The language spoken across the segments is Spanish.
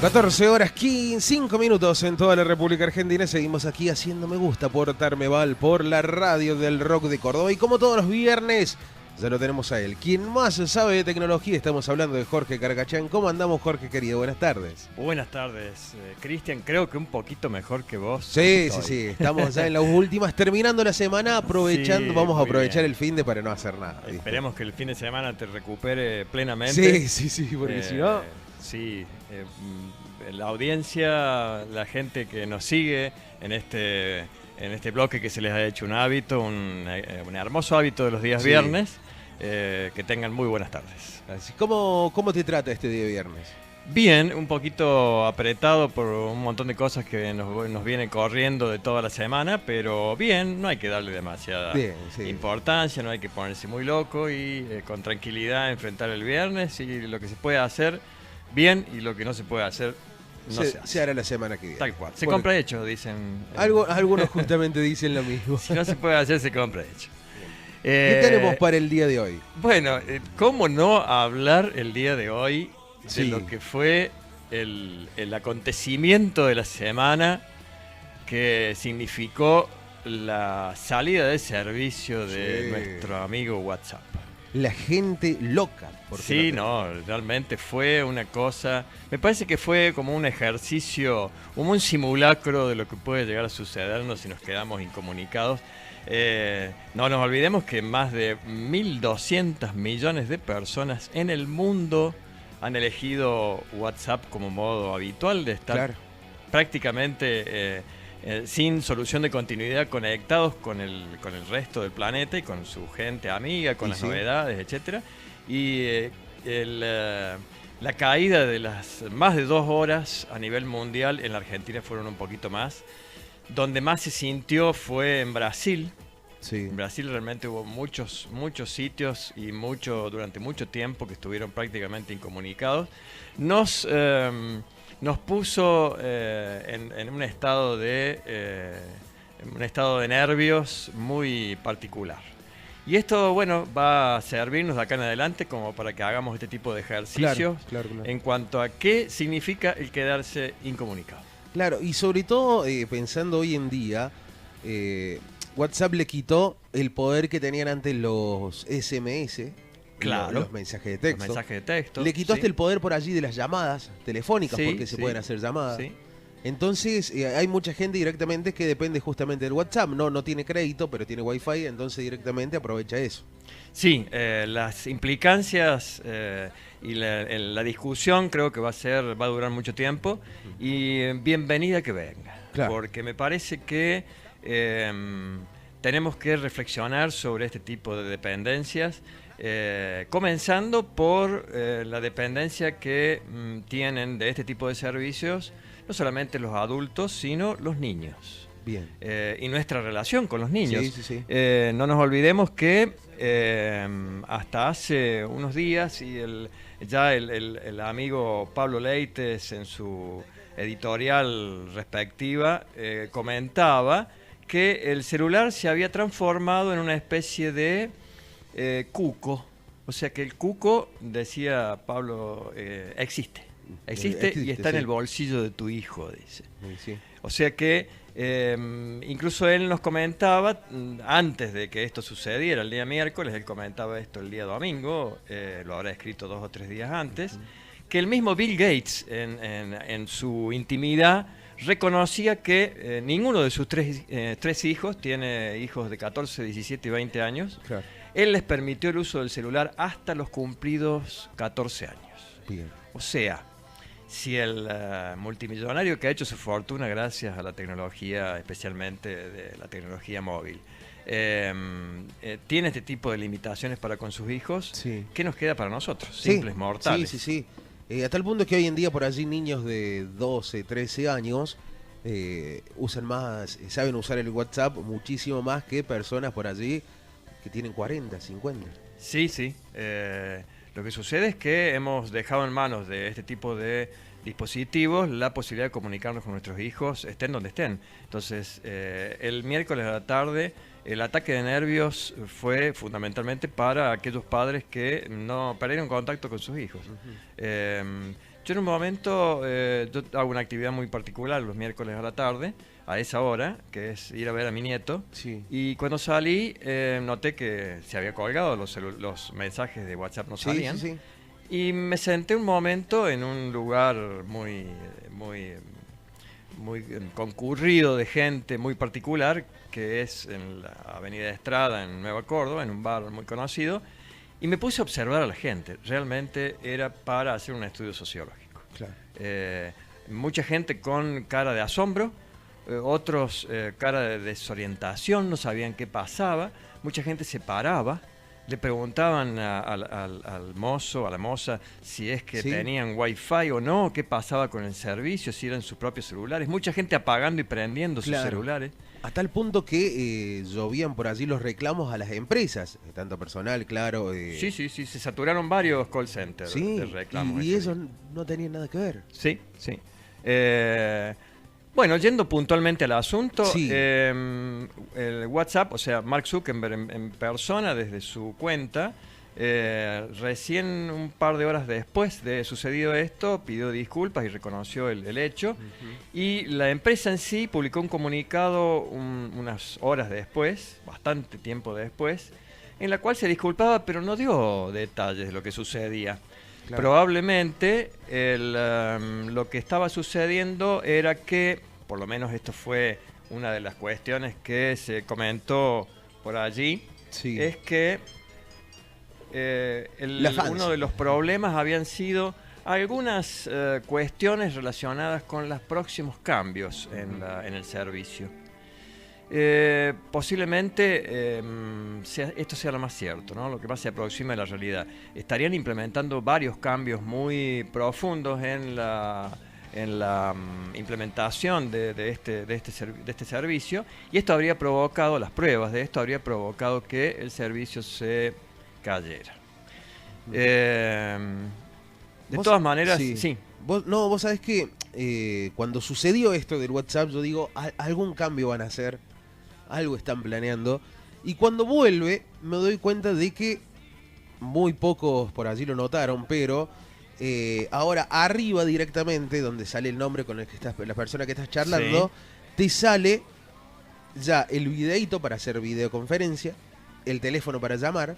14 horas 5 minutos en toda la República Argentina. Seguimos aquí haciendo Me Gusta por Tarmeval, por la radio del rock de Córdoba. Y como todos los viernes, ya lo tenemos a él. Quien más sabe de tecnología, estamos hablando de Jorge Carcachán. ¿Cómo andamos, Jorge, querido? Buenas tardes. Buenas tardes, Cristian. Creo que un poquito mejor que vos. Sí. Estamos ya en las últimas, terminando la semana, aprovechando. Sí, vamos a aprovechar bien. el fin de para no hacer nada. ¿Viste? Esperemos que el fin de semana te recupere plenamente. Sí, porque si no... Sí, la audiencia, la gente que nos sigue en este bloque que se les ha hecho un hábito, un hermoso hábito de los días viernes, que tengan muy buenas tardes. Así, ¿Cómo te trata este día viernes? Bien, un poquito apretado por un montón de cosas que nos vienen corriendo de toda la semana, pero bien, no hay que darle demasiada importancia, no hay que ponerse muy loco y con tranquilidad enfrentar el viernes y lo que se puede hacer bien y lo que no se puede hacer no se hace. Se hará la semana que viene. Tal cual. Se compra hecho, dicen. Algunos justamente dicen lo mismo. Si no se puede hacer, se compra hecho. ¿Qué tenemos para el día de hoy? Bueno, ¿cómo no hablar el día de hoy de lo que fue el acontecimiento de la semana que significó la salida de servicio de nuestro amigo WhatsApp? La gente loca. Sí, realmente fue una cosa... Me parece que fue como un ejercicio, como un simulacro de lo que puede llegar a sucedernos si nos quedamos incomunicados. No nos olvidemos que más de 1.200 millones de personas en el mundo han elegido WhatsApp como modo habitual de estar prácticamente sin solución de continuidad, conectados con el resto del planeta y con su gente amiga, con las novedades, etcétera. Y la caída de las más de 2 horas a nivel mundial, en la Argentina fueron un poquito más. Donde más se sintió fue en Brasil. Sí. En Brasil realmente hubo muchos sitios y durante mucho tiempo que estuvieron prácticamente incomunicados. Nos puso en un estado de nervios muy particular. Y esto, bueno, va a servirnos de acá en adelante como para que hagamos este tipo de ejercicios en cuanto a qué significa el quedarse incomunicado. Claro, y sobre todo pensando hoy en día, WhatsApp le quitó el poder que tenían antes los SMS. Los mensajes de texto. Le quitó hasta el poder por allí de las llamadas telefónicas, porque se pueden hacer llamadas. Sí. Entonces hay mucha gente directamente que depende justamente del WhatsApp. No tiene crédito, pero tiene Wi-Fi, entonces directamente aprovecha eso. Sí, las implicancias y la discusión creo que va a durar mucho tiempo y bienvenida que venga. Porque me parece que tenemos que reflexionar sobre este tipo de dependencias. Comenzando por la dependencia que tienen de este tipo de servicios no solamente los adultos, sino los niños. Bien. Y nuestra relación con los niños. Sí. No nos olvidemos que hasta hace unos días, y el amigo Pablo Leites en su editorial respectiva comentaba que el celular se había transformado en una especie de cuco. O sea que el cuco, decía Pablo, existe y está en el bolsillo de tu hijo, dice. Sí. O sea que incluso él nos comentaba, antes de que esto sucediera el día miércoles, él comentaba esto el día domingo, lo habrá escrito 2 o 3 días antes, que el mismo Bill Gates en su intimidad reconocía que ninguno de sus tres hijos, tiene hijos de 14, 17 y 20 años, él les permitió el uso del celular hasta los cumplidos 14 años. Bien. O sea, si el multimillonario que ha hecho su fortuna gracias a la tecnología, especialmente de la tecnología móvil, tiene este tipo de limitaciones para con sus hijos, ¿qué nos queda para nosotros? Simples mortales. Sí. A tal punto que hoy en día por allí niños de 12, 13 años saben usar el WhatsApp muchísimo más que personas por allí que tienen 40, 50. Sí. Lo que sucede es que hemos dejado en manos de este tipo de dispositivos la posibilidad de comunicarnos con nuestros hijos, estén donde estén. Entonces, el miércoles a la tarde, el ataque de nervios fue fundamentalmente para aquellos padres que no perdieron contacto con sus hijos. Yo en un momento yo hago una actividad muy particular los miércoles a la tarde, a esa hora, que es ir a ver a mi nieto. Sí. Y cuando salí, noté que se había colgado, los mensajes de WhatsApp no salían. Sí. Y me senté un momento en un lugar muy concurrido de gente, muy particular, que es en la Avenida Estrada, en Nueva Córdoba, en un bar muy conocido. Y me puse a observar a la gente. Realmente era para hacer un estudio sociológico. Claro. Mucha gente con cara de asombro, otros cara de desorientación, no sabían qué pasaba. Mucha gente se paraba, le preguntaban al mozo, a la moza, si es que tenían wifi o no, qué pasaba con el servicio, si eran sus propios celulares. Mucha gente apagando y prendiendo sus celulares. A tal punto que llovían por allí los reclamos a las empresas, tanto personal, claro. Sí, se saturaron varios call centers de reclamos. Y eso no tenía nada que ver. Sí. Bueno, yendo puntualmente al asunto, el WhatsApp, o sea, Mark Zuckerberg en persona, desde su cuenta, recién un par de horas después de sucedido esto, pidió disculpas y reconoció el hecho. Y la empresa en sí publicó un comunicado unas horas después, bastante tiempo después, en la cual se disculpaba, pero no dio detalles de lo que sucedía. Claro. Probablemente lo que estaba sucediendo era que, por lo menos esto fue una de las cuestiones que se comentó por allí, es que uno de los problemas habían sido algunas cuestiones relacionadas con los próximos cambios en el servicio. Posiblemente esto sea lo más cierto, ¿no? Lo que más se aproxima de la realidad. Estarían implementando varios cambios muy profundos en la implementación de este servicio, y esto habría provocado, las pruebas de esto habría provocado que el servicio se cayera. De todas maneras, sí. Vos sabés que cuando sucedió esto del WhatsApp, yo digo, algún cambio van a hacer, algo están planeando, y cuando vuelve me doy cuenta de que muy pocos por allí lo notaron, pero ahora arriba directamente, donde sale el nombre con el que estás, la persona que estás charlando, te sale ya el videíto para hacer videoconferencia, el teléfono para llamar,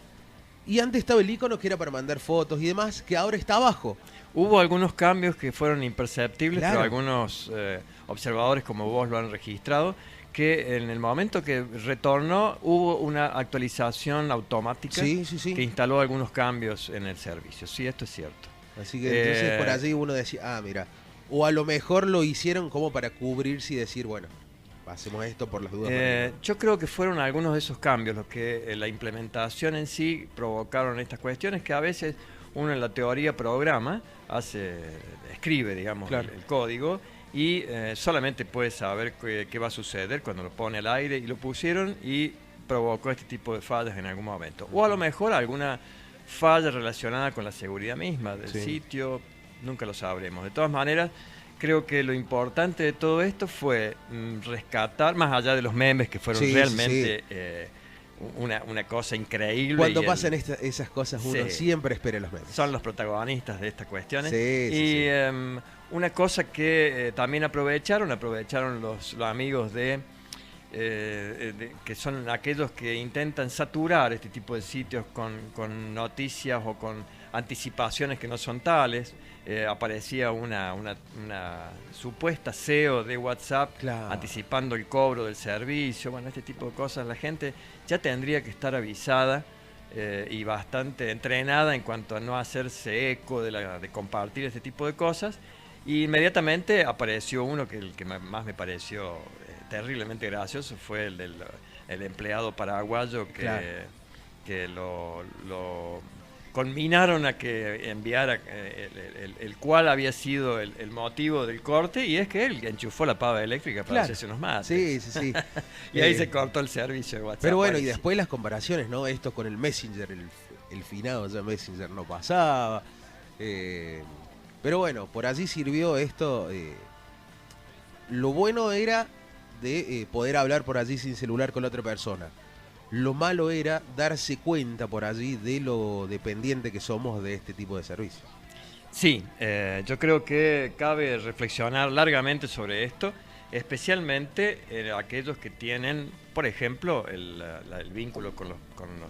y antes estaba el icono que era para mandar fotos y demás, que ahora está abajo. Hubo algunos cambios que fueron imperceptibles, pero algunos observadores como vos lo han registrado, que en el momento que retornó hubo una actualización automática que instaló algunos cambios en el servicio. Sí, esto es cierto. Así que entonces por allí uno decía, mira, o a lo mejor lo hicieron como para cubrirse y decir, bueno, hacemos esto por las dudas. Yo creo que fueron algunos de esos cambios los que la implementación en sí provocaron estas cuestiones que a veces uno en la teoría programa, escribe, digamos, el código, y solamente puede saber qué va a suceder cuando lo pone al aire, y lo pusieron y provocó este tipo de fallas en algún momento. O a lo mejor alguna falla relacionada con la seguridad misma del sitio, nunca lo sabremos. De todas maneras, creo que lo importante de todo esto fue rescatar, más allá de los memes que fueron realmente una cosa increíble. Cuando pasan esas cosas uno siempre espera los memes. Son los protagonistas de estas cuestiones. Una cosa que también aprovecharon los amigos que son aquellos que intentan saturar este tipo de sitios con noticias o con anticipaciones que no son tales. Aparecía una supuesta SEO de WhatsApp anticipando el cobro del servicio. Bueno, este tipo de cosas, la gente ya tendría que estar avisada y bastante entrenada en cuanto a no hacerse eco de compartir este tipo de cosas. Y inmediatamente apareció uno que el que más me pareció terriblemente gracioso fue el empleado paraguayo que lo conminaron a que enviara el cual había sido el motivo del corte, y es que él enchufó la pava eléctrica para hacerse unos mates. Sí. Y ahí se cortó el servicio de WhatsApp. Pero bueno, y después las comparaciones, ¿no? Esto con el Messenger, el finado ya Messenger no pasaba. Pero bueno, por allí sirvió esto. Lo bueno era de poder hablar por allí sin celular con la otra persona. Lo malo era darse cuenta por allí de lo dependiente que somos de este tipo de servicios. Sí, yo creo que cabe reflexionar largamente sobre esto, especialmente aquellos que tienen, por ejemplo, el vínculo con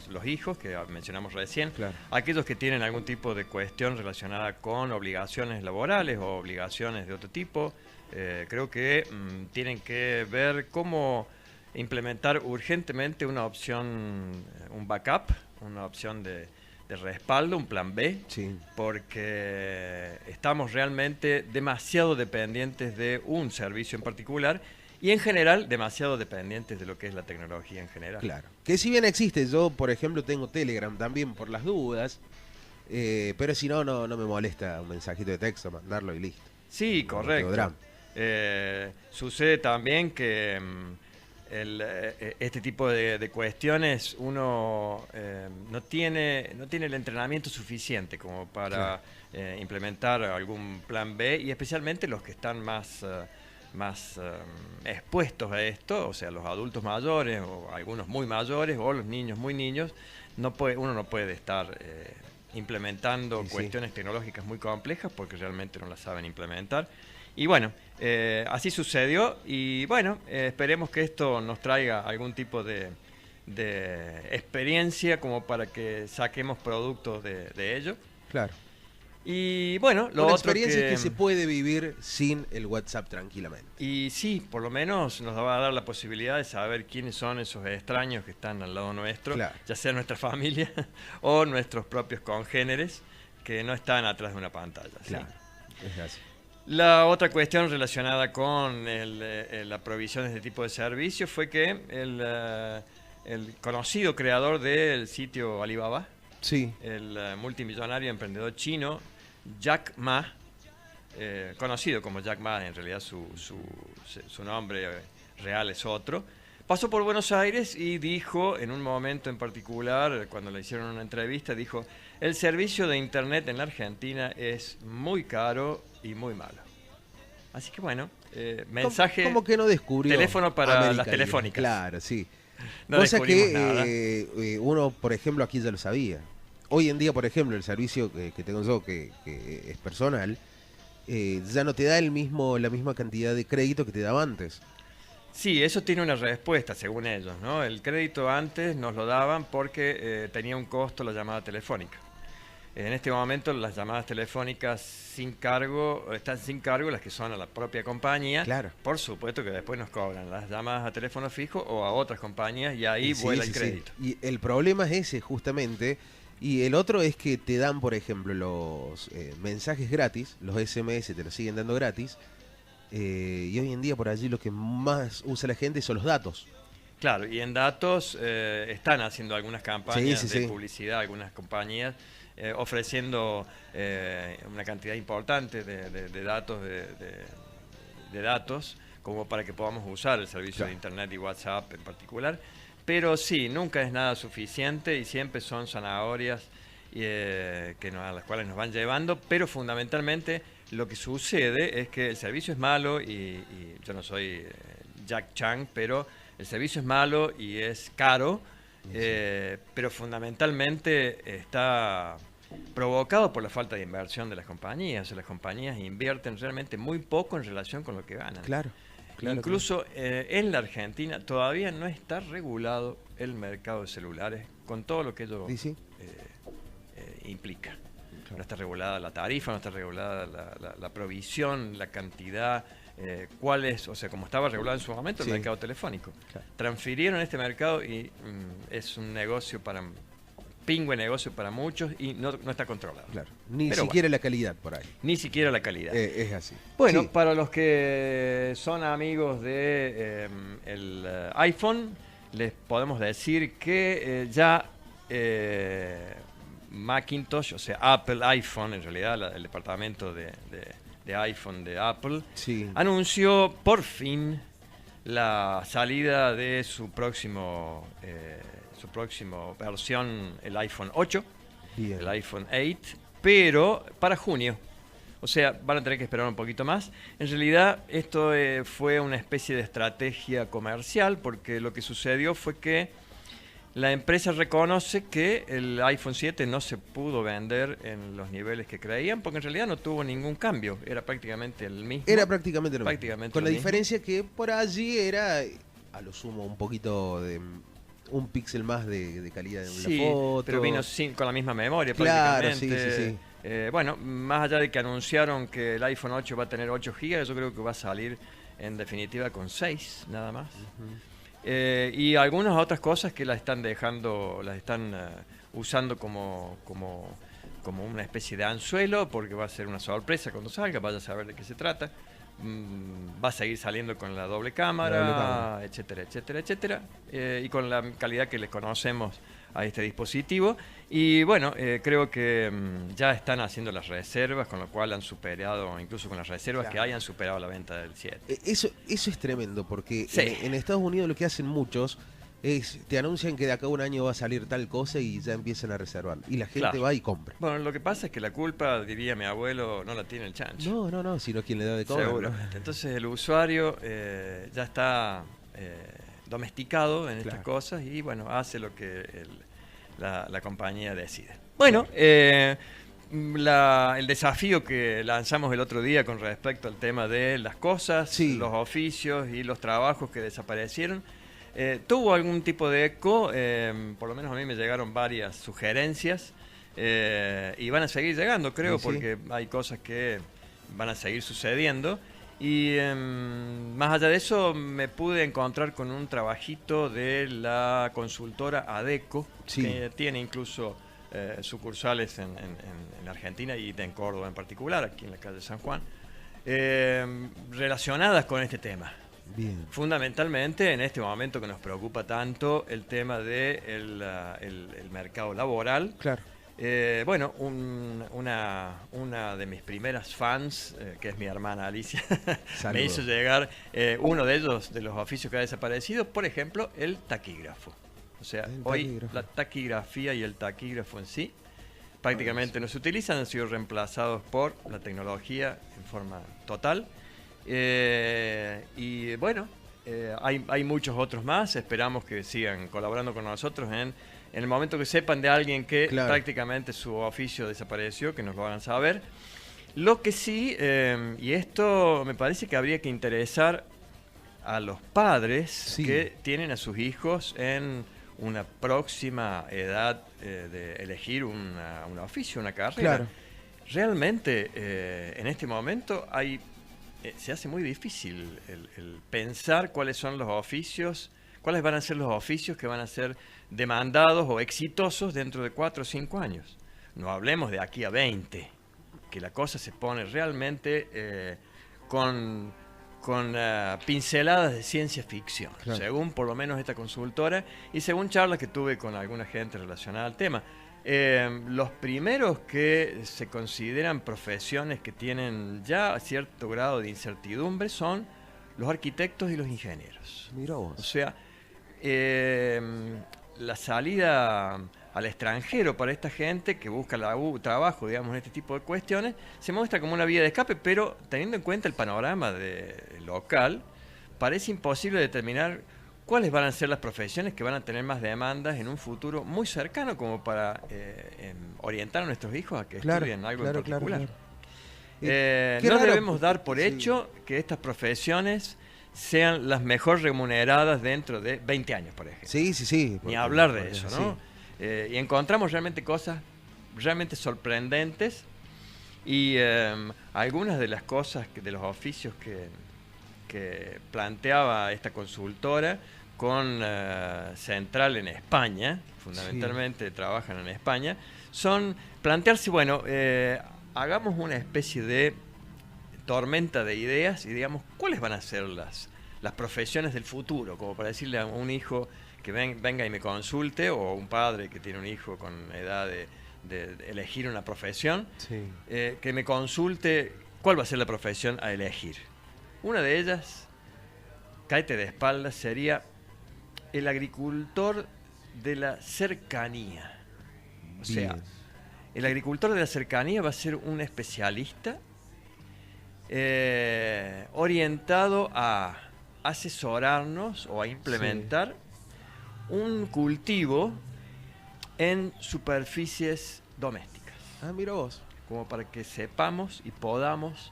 los hijos que mencionamos recién, claro. Aquellos que tienen algún tipo de cuestión relacionada con obligaciones laborales o obligaciones de otro tipo. Creo que tienen que ver cómo implementar urgentemente una opción, un backup, una opción de respaldo, un plan B, sí. Porque estamos realmente demasiado dependientes de un servicio en particular y en general demasiado dependientes de lo que es la tecnología en general. Claro. Que si bien existe, yo por ejemplo tengo Telegram también por las dudas, pero si no, no me molesta un mensajito de texto, mandarlo y listo. Sí, correcto. Sucede también que este tipo de cuestiones uno no tiene el entrenamiento suficiente como para implementar algún plan B, y especialmente los que están más expuestos a esto, o sea, los adultos mayores o algunos muy mayores o los niños muy niños. Uno no puede estar implementando cuestiones tecnológicas muy complejas porque realmente no las saben implementar. Y bueno, así sucedió y bueno, esperemos que esto nos traiga algún tipo de experiencia como para que saquemos productos de ello. Claro. Y bueno, la experiencia es que se puede vivir sin el WhatsApp tranquilamente. Y sí, por lo menos nos va a dar la posibilidad de saber quiénes son esos extraños que están al lado nuestro, claro, ya sea nuestra familia o nuestros propios congéneres que no están atrás de una pantalla. Claro, ¿sí? Es así. La otra cuestión relacionada con la provisión de este tipo de servicios fue que el conocido creador del sitio Alibaba, sí, el multimillonario emprendedor chino Jack Ma, conocido como Jack Ma, en realidad su nombre real es otro, pasó por Buenos Aires y dijo en un momento en particular, cuando le hicieron una entrevista, dijo: el servicio de internet en la Argentina es muy caro y muy malo. Así que bueno, mensaje... ¿Cómo que no descubrió? Teléfono para América, las telefónicas. Claro, sí. No cosa que uno, por ejemplo, aquí ya lo sabía. Hoy en día, por ejemplo, el servicio que tengo yo, que es personal, ya no te da la misma cantidad de crédito que te daba antes. Sí, eso tiene una respuesta, según ellos, ¿no? El crédito antes nos lo daban porque tenía un costo la llamada telefónica. En este momento las llamadas telefónicas sin cargo, están sin cargo las que son a la propia compañía. Claro. Por supuesto que después nos cobran las llamadas a teléfono fijo o a otras compañías y ahí vuela el crédito. Sí. Y el problema es ese justamente. Y el otro es que te dan, por ejemplo, los mensajes gratis, los SMS te los siguen dando gratis. Y hoy en día por allí lo que más usa la gente son los datos. Claro, y en datos están haciendo algunas campañas de publicidad, algunas compañías ofreciendo una cantidad importante de datos, de datos, como para que podamos usar el servicio de internet y WhatsApp en particular. Pero sí, nunca es nada suficiente y siempre son zanahorias a las cuales nos van llevando, pero fundamentalmente lo que sucede es que el servicio es malo y yo no soy Jack Chang, pero el servicio es malo y es caro, pero fundamentalmente está provocado por la falta de inversión de las compañías. O sea, las compañías invierten realmente muy poco en relación con lo que ganan. Claro. Incluso en la Argentina todavía no está regulado el mercado de celulares con todo lo que ello implica. Claro. No está regulada la tarifa, no está regulada la provisión, la cantidad, o sea, como estaba regulado en su momento el mercado telefónico. Claro. Transfirieron este mercado y es un negocio pingüe negocio para muchos y no está controlado. Claro. Ni siquiera la calidad por ahí. Ni siquiera la calidad. Es así. Bueno, para los que son amigos de el iPhone, les podemos decir que ya Macintosh, o sea, Apple iPhone, en realidad el departamento de iPhone de Apple, anunció por fin la salida de su próximo versión, el iPhone 8, el iPhone 8, pero para junio. O sea, van a tener que esperar un poquito más. En realidad, esto fue una especie de estrategia comercial, porque lo que sucedió fue que la empresa reconoce que el iPhone 7 no se pudo vender en los niveles que creían, porque en realidad no tuvo ningún cambio, era prácticamente el mismo. Era prácticamente lo mismo. Con la diferencia que por allí era, a lo sumo, un poquito de un píxel más de calidad de la foto. Pero vino con la misma memoria, claro, prácticamente. Sí. Bueno, más allá de que anunciaron que el iPhone 8 va a tener 8 GB, yo creo que va a salir en definitiva con 6 nada más. Y algunas otras cosas que las están dejando, las están usando como una especie de anzuelo, porque va a ser una sorpresa cuando salga, vaya a saber de qué se trata. Va a seguir saliendo con la doble cámara, etcétera, etcétera, etcétera, y con la calidad que le conocemos a este dispositivo. Y bueno, creo que ya están haciendo las reservas, con lo cual han superado, incluso con las reservas que hay, han superado la venta del 7. Eso es tremendo, porque en Estados Unidos lo que hacen muchos es, te anuncian que de acá a un año va a salir tal cosa y ya empiezan a reservar. Y la gente va y compra. Bueno, lo que pasa es que la culpa, diría mi abuelo, no la tiene el chancho. No, sino quien le da de comer. Seguramente. Entonces el usuario ya está domesticado en estas cosas y bueno, hace lo que la compañía decide. Bueno, el desafío que lanzamos el otro día con respecto al tema de las cosas, los oficios y los trabajos que desaparecieron, tuvo algún tipo de eco, por lo menos a mí me llegaron varias sugerencias y van a seguir llegando, creo, porque hay cosas que van a seguir sucediendo. Y más allá de eso, me pude encontrar con un trabajito de la consultora Adecco, que tiene incluso sucursales en Argentina y en Córdoba en particular, aquí en la calle San Juan, relacionadas con este tema. Bien. Fundamentalmente en este momento que nos preocupa tanto el tema del el mercado laboral. Claro. Bueno, una de mis primeras fans, que es mi hermana Alicia, me hizo llegar uno de ellos, de los oficios que ha desaparecido, por ejemplo, el taquígrafo. O sea, hoy la taquigrafía y el taquígrafo en sí prácticamente no se utilizan, han sido reemplazados por la tecnología en forma total. Y bueno, hay muchos otros más, esperamos que sigan colaborando con nosotros en el momento que sepan de alguien que prácticamente su oficio desapareció, que nos lo hagan saber. Lo que sí, y esto me parece que habría que interesar a los padres que tienen a sus hijos en una próxima edad de elegir un oficio, una carrera. Realmente en este momento se hace muy difícil el pensar cuáles son los oficios, cuáles van a ser los oficios que van a ser demandados o exitosos dentro de 4 o 5 años. No hablemos de aquí a 20, que la cosa se pone realmente con pinceladas de ciencia ficción, según por lo menos esta consultora y según charlas que tuve con alguna gente relacionada al tema. Los primeros que se consideran profesiones que tienen ya cierto grado de incertidumbre son los arquitectos y los ingenieros. Mirá vos. O sea, la salida al extranjero para esta gente que busca trabajo, digamos, en este tipo de cuestiones, se muestra como una vía de escape, pero teniendo en cuenta el panorama local, parece imposible determinar cuáles van a ser las profesiones que van a tener más demandas en un futuro muy cercano como para orientar a nuestros hijos a que estudien algo en particular. No debemos dar por hecho que estas profesiones sean las mejor remuneradas dentro de 20 años, por ejemplo. Sí. Ni hablar de eso, ¿no? Y encontramos realmente cosas realmente sorprendentes y algunas de las cosas, de los oficios que planteaba esta consultora con central en España, fundamentalmente trabajan en España, son plantearse, bueno, hagamos una especie de tormenta de ideas y digamos cuáles van a ser las profesiones del futuro, como para decirle a un hijo que venga y me consulte, o un padre que tiene un hijo con edad de elegir una profesión, que me consulte cuál va a ser la profesión a elegir. Una de ellas, cáete de espaldas, sería el agricultor de la cercanía. O sea, el agricultor de la cercanía va a ser un especialista orientado a asesorarnos o a implementar un cultivo en superficies domésticas. Ah, mira vos. Como para que sepamos y podamos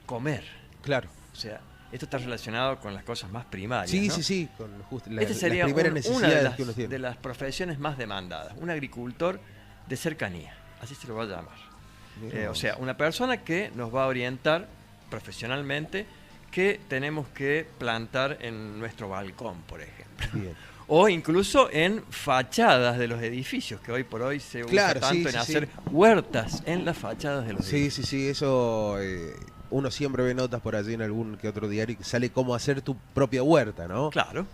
comer. Claro. O sea, esto está relacionado con las cosas más primarias, sí, ¿no? Sí, con Esta sería las primeras necesidades una que uno tiene. de las profesiones más demandadas. Un agricultor de cercanía, así se lo va a llamar. O sea, una persona que nos va a orientar profesionalmente qué tenemos que plantar en nuestro balcón, por ejemplo. Bien. O incluso en fachadas de los edificios, que hoy por hoy se usa tanto en hacer huertas en las fachadas de los edificios. Sí, eso uno siempre ve notas por allí en algún que otro diario que sale cómo hacer tu propia huerta, ¿no? Claro.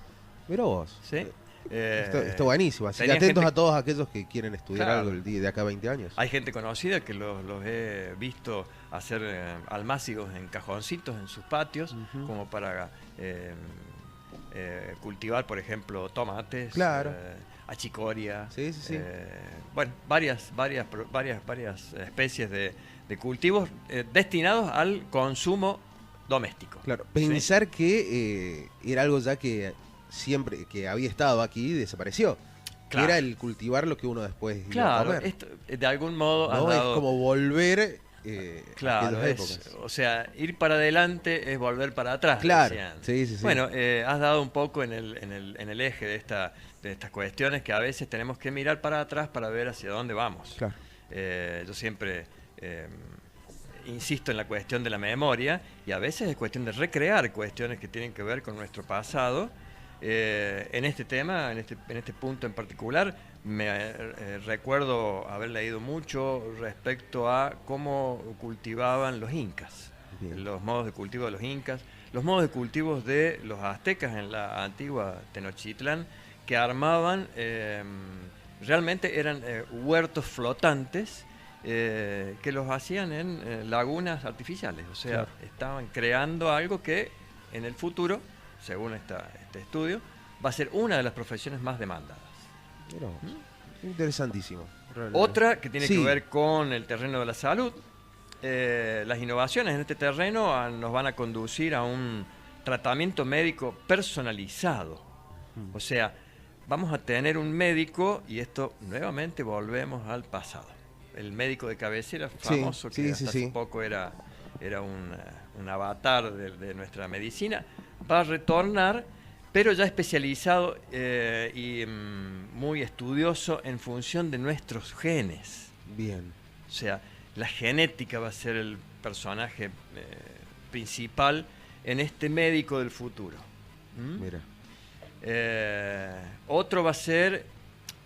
Mira vos. Sí. Esto buenísimo, así que atentos a todos aquellos que quieren estudiar algo el día de acá a 20 años. Hay gente conocida que los he visto hacer almácigos en cajoncitos en sus patios, como para cultivar, por ejemplo, tomates, achicoria, bueno, varias especies de cultivos destinados al consumo doméstico. Claro, pensar que era algo ya que siempre que había estado aquí desapareció. Claro. Que era el cultivar lo que uno después iba a comer. Esto, de algún modo no es como volver claro, o sea, ir para adelante es volver para atrás. Claro, sí. Bueno, has dado un poco en el eje de estas cuestiones que a veces tenemos que mirar para atrás para ver hacia dónde vamos. Claro. Yo siempre insisto en la cuestión de la memoria, y a veces es cuestión de recrear cuestiones que tienen que ver con nuestro pasado. En este tema, en este punto en particular, me recuerdo haber leído mucho respecto a cómo cultivaban los incas. Bien. Los modos de cultivo de los incas, los modos de cultivos de los aztecas en la antigua Tenochtitlán, que armaban, realmente eran huertos flotantes que los hacían en lagunas artificiales. O sea, estaban creando algo que en el futuro, según este estudio, va a ser una de las profesiones más demandadas. Interesantísimo. Realmente. Otra que tiene que ver con el terreno de la salud. Las innovaciones en este terreno nos van a conducir a un tratamiento médico personalizado. O sea, vamos a tener un médico, y esto nuevamente volvemos al pasado. El médico de cabecera famoso, que hasta hace poco era un avatar de nuestra medicina, va a retornar, pero ya especializado y muy estudioso en función de nuestros genes. Bien. O sea, la genética va a ser el personaje principal en este médico del futuro. Mira. Otro va a ser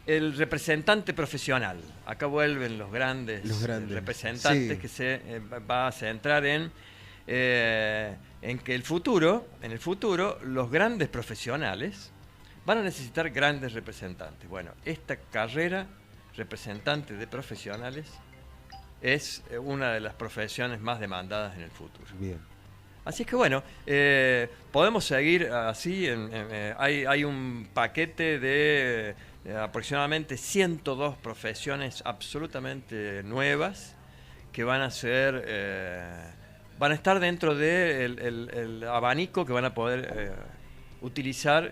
el representante profesional. Acá vuelven los grandes representantes que se va a centrar en que en el futuro los grandes profesionales van a necesitar grandes representantes. Bueno, esta carrera, representante de profesionales, es una de las profesiones más demandadas en el futuro. Bien. Así es que bueno, podemos seguir así. Hay un paquete de aproximadamente 102 profesiones absolutamente nuevas que van a estar dentro del abanico que van a poder utilizar,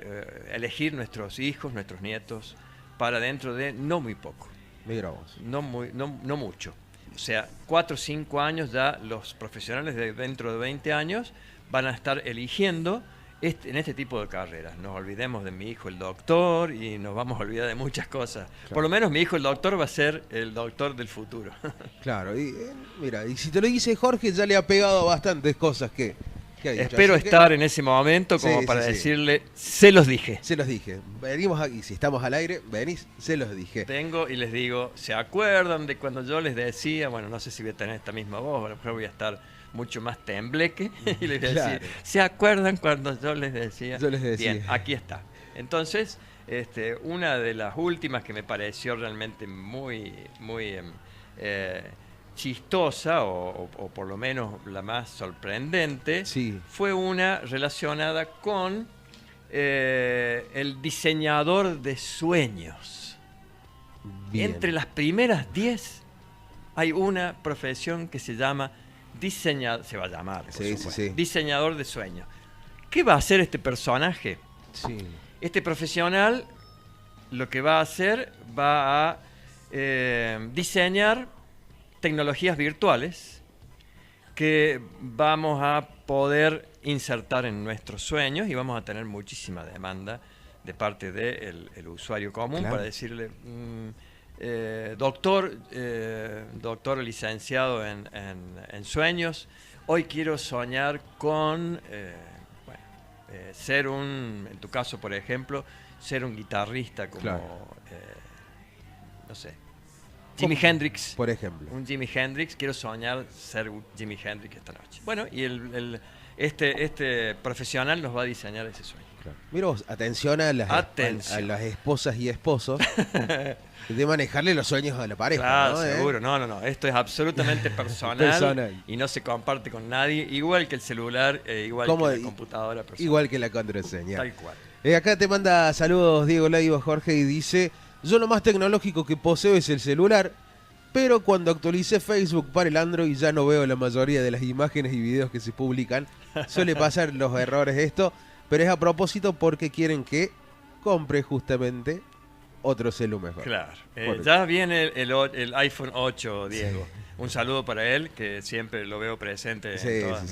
elegir nuestros hijos, nuestros nietos, para dentro de no muy poco. Mira vos. No mucho. O sea, 4 o 5 años ya los profesionales dentro de 20 años van a estar eligiendo en este tipo de carreras. No olvidemos de mi hijo el doctor, y nos vamos a olvidar de muchas cosas. Claro. Por lo menos mi hijo el doctor va a ser el doctor del futuro. Claro, y mira, y si te lo dice Jorge, ya le ha pegado bastantes cosas que ha dicho. Espero estar en ese momento como para decirle, se los dije. Se los dije. Venimos aquí, si estamos al aire, venís, se los dije. Vengo y les digo, ¿se acuerdan de cuando yo les decía? Bueno, no sé si voy a tener esta misma voz, a lo mejor voy a estar mucho más tembleque y les decía, ¿se acuerdan cuando yo les decía? Yo les decía. Bien, aquí está. Entonces, una de las últimas que me pareció realmente muy chistosa, o por lo menos la más sorprendente, fue una relacionada con el diseñador de sueños. Bien. Entre las primeras 10 hay una profesión que se llama diseñador de sueños. ¿Qué va a hacer este personaje? Este profesional lo que va a hacer, va a diseñar tecnologías virtuales que vamos a poder insertar en nuestros sueños y vamos a tener muchísima demanda de parte del usuario común, claro, para decirle, doctor licenciado en sueños, hoy quiero soñar con ser en tu caso, por ejemplo, ser un guitarrista como, claro, no sé, Jimi Hendrix. Por ejemplo. Un Jimi Hendrix, quiero soñar ser Jimi Hendrix esta noche. Bueno, y este profesional nos va a diseñar ese sueño. Claro. Mira vos, atención a las esposas y esposos de manejarle los sueños a la pareja. Claro, ¿no? Seguro. No. Esto es absolutamente personal y no se comparte con nadie, igual que el celular, igual que la computadora personal. Igual que la contraseña. Tal cual. Acá te manda saludos Diego Leiva, Jorge, y dice: yo lo más tecnológico que poseo es el celular, pero cuando actualicé Facebook para el Android ya no veo la mayoría de las imágenes y videos que se publican. Suele pasar los errores esto, pero es a propósito porque quieren que compre justamente otro celular mejor. Claro. Ya viene el iPhone 8, Diego. Sí. Un saludo para él, que siempre lo veo presente en todos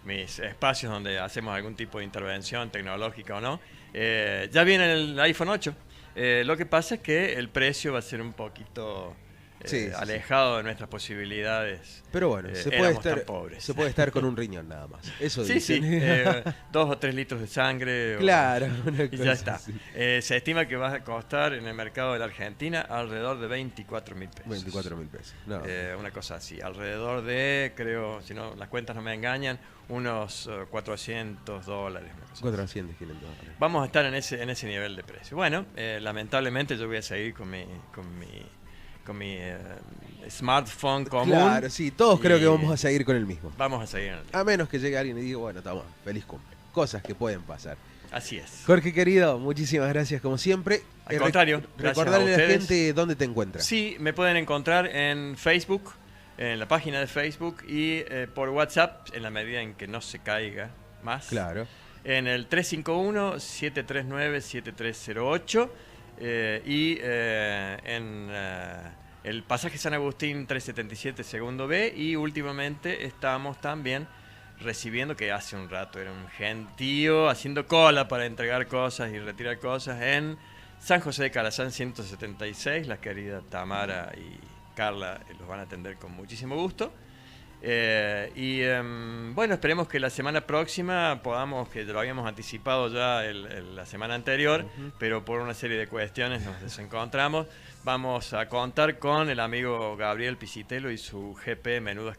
mis espacios donde hacemos algún tipo de intervención tecnológica o no. Ya viene el iPhone 8. Lo que pasa es que el precio va a ser un poquito alejado de nuestras posibilidades. Pero bueno, se puede estar con un riñón nada más. Eso sí, dicen. 2 o 3 litros de sangre. Claro. Y ya está. Sí. Se estima que va a costar en el mercado de la Argentina alrededor de 24.000 pesos. 24.000 pesos. No. Una cosa así. Alrededor de, creo, si no las cuentas no me engañan, unos $400. 400, $500. Vamos a estar en ese nivel de precio. Bueno, lamentablemente yo voy a seguir con mi smartphone común. Claro, sí, todos creo que vamos a seguir con el mismo. Vamos a seguir en el mismo. A menos que llegue alguien y diga, bueno, estamos, feliz cumple. Cosas que pueden pasar. Así es. Jorge querido, muchísimas gracias como siempre. Al contrario, recordarle a la gente dónde te encuentras. Sí, me pueden encontrar en Facebook, en la página de Facebook y por WhatsApp, en la medida en que no se caiga más. Claro. En el 351-739-7308 y en el pasaje San Agustín 377 segundo B, y últimamente estamos también recibiendo, que hace un rato era un gentío haciendo cola para entregar cosas y retirar cosas en San José de Calazán 176. La querida Tamara y Carla los van a atender con muchísimo gusto. Bueno, esperemos que la semana próxima podamos, que lo habíamos anticipado ya la semana anterior, pero por una serie de cuestiones nos desencontramos. Vamos a contar con el amigo Gabriel Pisitelo y su GP menús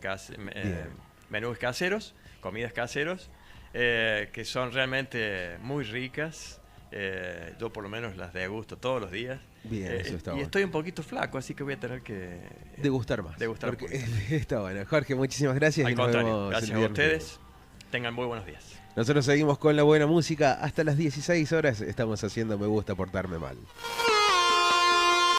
caseros, comidas caseros, que son realmente muy ricas. Yo por lo menos las degusto todos los días. Bien, eso está bueno. Y estoy un poquito flaco, así que voy a tener que degustar más. Porque está bueno. Jorge, muchísimas gracias. Al contrario, gracias a ustedes. Tengan muy buenos días. Nosotros seguimos con la buena música. Hasta las 16 horas estamos haciendo Me Gusta Portarme Mal.